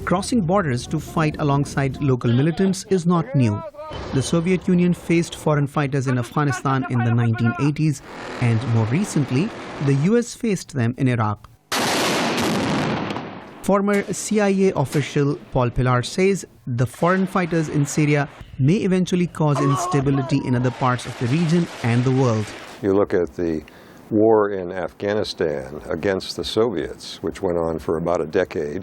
Crossing borders to fight alongside local militants is not new. The Soviet Union faced foreign fighters in Afghanistan in the 1980s, and more recently, the US faced them in Iraq. Former CIA official Paul Pillar says the foreign fighters in Syria may eventually cause instability in other parts of the region and the world. You look at the war in Afghanistan against the Soviets, which went on for about a decade.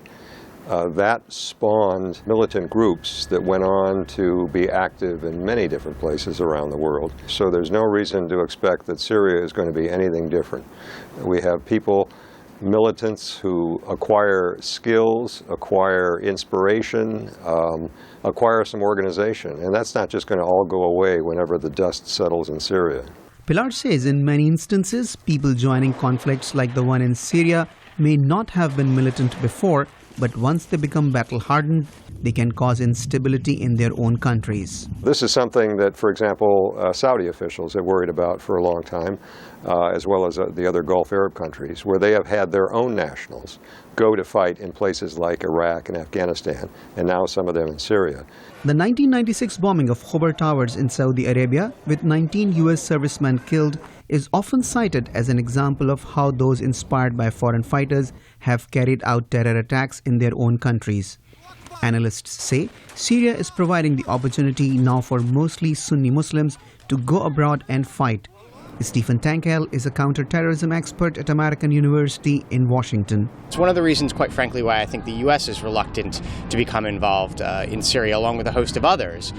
That spawned militant groups that went on to be active in many different places around the world. So there's no reason to expect that Syria is going to be anything different. We have people, militants who acquire skills, acquire inspiration, acquire some organization. And that's not just going to all go away whenever the dust settles in Syria. Pillar says in many instances, people joining conflicts like the one in Syria may not have been militant before, but once they become battle-hardened, they can cause instability in their own countries. This is something that, for example, Saudi officials have worried about for a long time, as well as the other Gulf Arab countries, where they have had their own nationals go to fight in places like Iraq and Afghanistan, and now some of them in Syria. The 1996 bombing of Khobar Towers in Saudi Arabia, with 19 US servicemen killed, is often cited as an example of how those inspired by foreign fighters have carried out terror attacks in their own countries. Analysts say Syria is providing the opportunity now for mostly Sunni Muslims to go abroad and fight. Stephen Tankel is a counterterrorism expert at American University in Washington. It's one of the reasons, quite frankly, why I think the U.S. is reluctant to become involved in Syria, along with a host of others,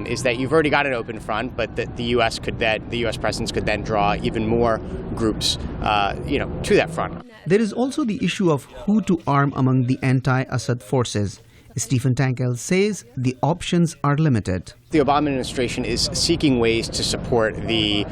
is that you've already got an open front, but that the U.S. presence could then draw even more groups, to that front. There is also the issue of who to arm among the anti-Assad forces. Stephen Tankel says the options are limited. The Obama administration is seeking ways to support the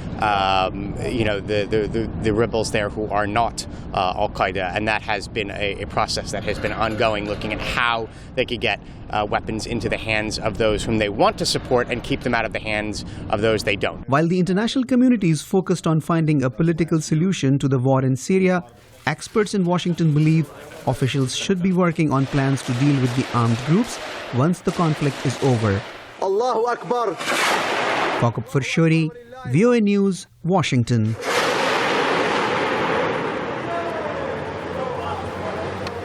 rebels there who are not al-Qaeda, and that has been a process that has been ongoing, looking at how they could get weapons into the hands of those whom they want to support and keep them out of the hands of those they don't. While the international community is focused on finding a political solution to the war in Syria, experts in Washington believe officials should be working on plans to deal with the armed groups once the conflict is over. Allahu Akbar. Kokab, Farshori, VOA News, Washington.